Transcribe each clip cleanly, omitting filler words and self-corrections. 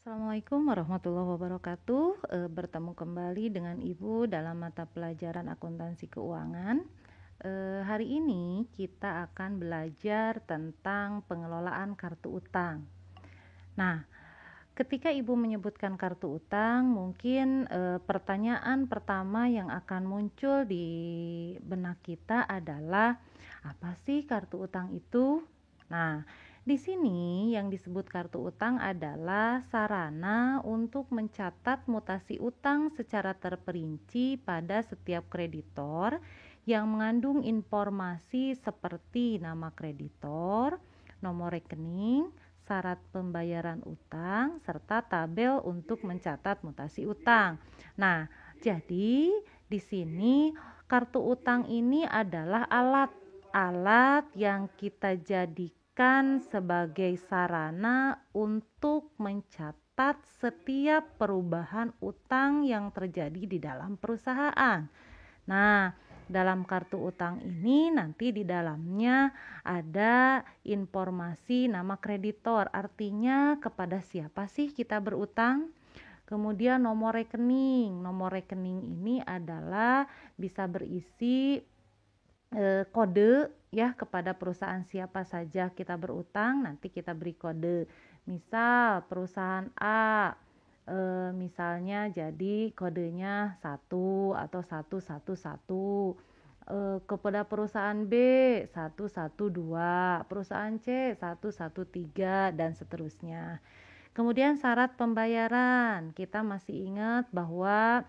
Assalamualaikum warahmatullahi wabarakatuh. Bertemu kembali dengan Ibu dalam mata pelajaran akuntansi keuangan. Hari ini kita akan belajar tentang pengelolaan kartu utang. Nah, ketika Ibu menyebutkan kartu utang, mungkin pertanyaan pertama yang akan muncul di benak kita adalah, apa sih kartu utang itu? Nah, di sini yang disebut kartu utang adalah sarana untuk mencatat mutasi utang secara terperinci pada setiap kreditor yang mengandung informasi seperti nama kreditor, nomor rekening, syarat pembayaran utang, serta tabel untuk mencatat mutasi utang. Nah, jadi di sini kartu utang ini adalah alat yang kita jadikan sebagai sarana untuk mencatat setiap perubahan utang yang terjadi di dalam perusahaan. Nah, dalam kartu utang ini nanti di dalamnya ada informasi nama kreditor, artinya kepada siapa sih kita berutang. Kemudian nomor rekening. Nomor rekening ini adalah bisa berisi kode ya kepada perusahaan siapa saja kita berutang, nanti kita beri kode. Misal perusahaan A, misalnya jadi kodenya 1 atau 111, kepada perusahaan B 112, perusahaan C 113, dan seterusnya. Kemudian syarat pembayaran, kita masih ingat bahwa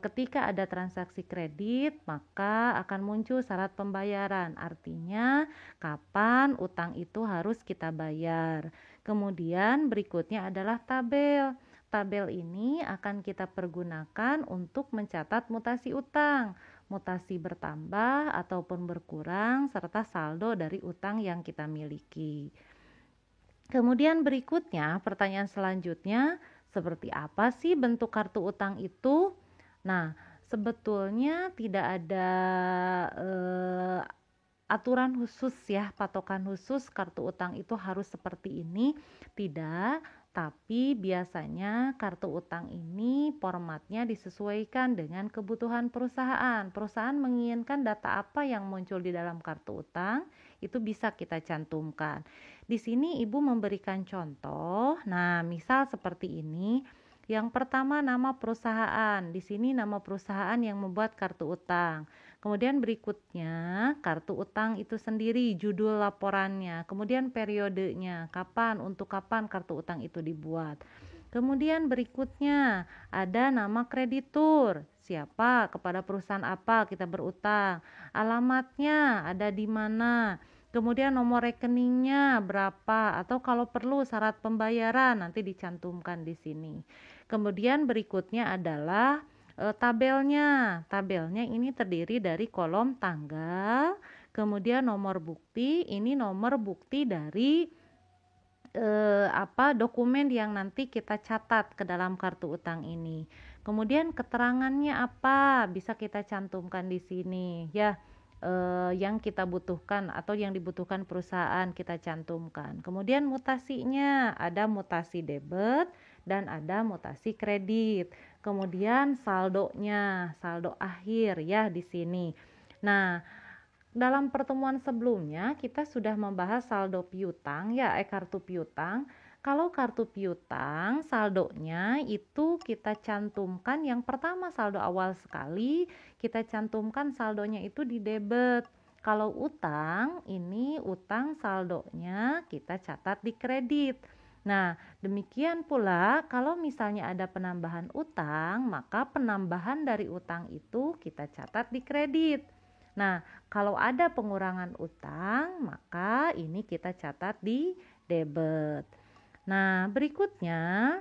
ketika ada transaksi kredit maka akan muncul syarat pembayaran, artinya kapan utang itu harus kita bayar. Kemudian berikutnya adalah tabel. Tabel ini akan kita pergunakan untuk mencatat mutasi utang, mutasi bertambah ataupun berkurang, serta saldo dari utang yang kita miliki. Kemudian berikutnya, pertanyaan selanjutnya, seperti apa sih bentuk kartu utang itu? Nah, sebetulnya tidak ada aturan khusus ya, patokan khusus kartu utang itu harus seperti ini, tidak. Tapi biasanya kartu utang ini formatnya disesuaikan dengan kebutuhan perusahaan. Perusahaan menginginkan data apa yang muncul di dalam kartu utang, itu bisa kita cantumkan. Di sini Ibu memberikan contoh. Nah, misal seperti ini. Yang pertama nama perusahaan. Di sini nama perusahaan yang membuat kartu utang. Kemudian berikutnya kartu utang itu sendiri, judul laporannya. Kemudian periodenya, untuk kapan kartu utang itu dibuat. Kemudian berikutnya ada nama kreditur, siapa, kepada perusahaan apa kita berutang, alamatnya ada di mana, kemudian nomor rekeningnya berapa, atau kalau perlu syarat pembayaran nanti dicantumkan di sini. Kemudian berikutnya adalah tabelnya. Tabelnya ini terdiri dari kolom tanggal, kemudian nomor bukti, ini nomor bukti dari dokumen yang nanti kita catat ke dalam kartu utang ini. Kemudian keterangannya apa bisa kita cantumkan di sini ya, yang kita butuhkan atau yang dibutuhkan perusahaan kita cantumkan. Kemudian mutasinya ada mutasi debit dan ada mutasi kredit. Kemudian saldonya, saldo akhir ya di sini. Nah, dalam pertemuan sebelumnya kita sudah membahas saldo piutang ya, kartu piutang. Kalau kartu piutang saldonya itu kita cantumkan, yang pertama saldo awal sekali kita cantumkan saldonya itu di debit. Kalau utang, ini utang saldonya kita catat di kredit. Nah, demikian pula kalau misalnya ada penambahan utang, maka penambahan dari utang itu kita catat di kredit. Nah, kalau ada pengurangan utang, maka ini kita catat di debit. Nah, berikutnya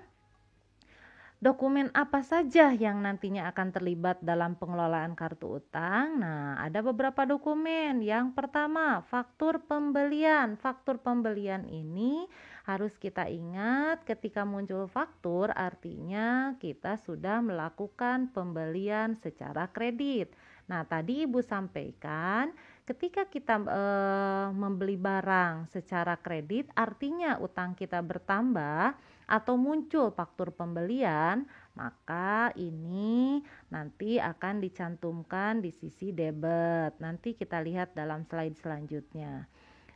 dokumen apa saja yang nantinya akan terlibat dalam pengelolaan kartu utang? Nah, ada beberapa dokumen. Yang pertama, faktur pembelian. Faktur pembelian ini harus kita ingat, ketika muncul faktur artinya kita sudah melakukan pembelian secara kredit. Nah, tadi Ibu sampaikan ketika kita membeli barang secara kredit artinya utang kita bertambah, atau muncul faktur pembelian, maka ini nanti akan dicantumkan di sisi debit. Nanti kita lihat dalam slide selanjutnya.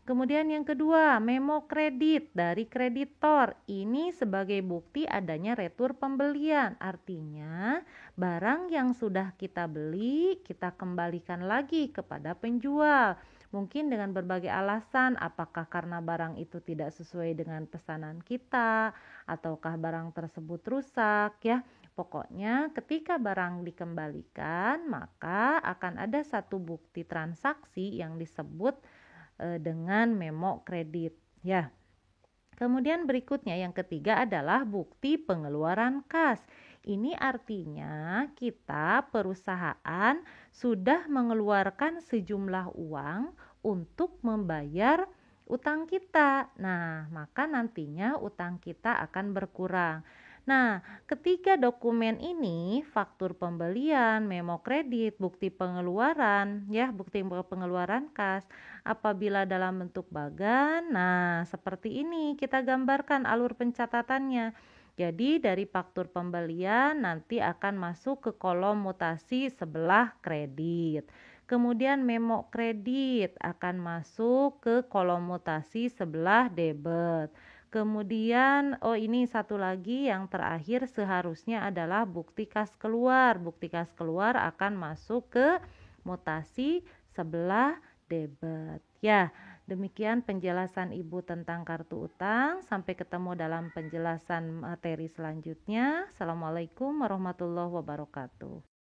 Kemudian yang kedua, memo kredit dari kreditor. Ini sebagai bukti adanya retur pembelian. Artinya, barang yang sudah kita beli, kita kembalikan lagi kepada penjual. Mungkin dengan berbagai alasan, apakah karena barang itu tidak sesuai dengan pesanan kita, ataukah barang tersebut rusak, ya. Pokoknya ketika barang dikembalikan, maka akan ada satu bukti transaksi yang disebut dengan memo kredit, ya. Kemudian berikutnya yang ketiga adalah bukti pengeluaran kas. Ini artinya kita perusahaan sudah mengeluarkan sejumlah uang untuk membayar utang kita. Nah, maka nantinya utang kita akan berkurang. Nah, ketiga dokumen ini, faktur pembelian, memo kredit, bukti pengeluaran, ya, bukti pengeluaran kas, apabila dalam bentuk bagan, nah seperti ini kita gambarkan alur pencatatannya. Jadi dari faktur pembelian nanti akan masuk ke kolom mutasi sebelah kredit. Kemudian memo kredit akan masuk ke kolom mutasi sebelah debit. Kemudian ini satu lagi yang terakhir seharusnya adalah bukti kas keluar. Bukti kas keluar akan masuk ke mutasi sebelah debit. Ya, demikian penjelasan Ibu tentang kartu utang. Sampai ketemu dalam penjelasan materi selanjutnya. Assalamualaikum warahmatullahi wabarakatuh.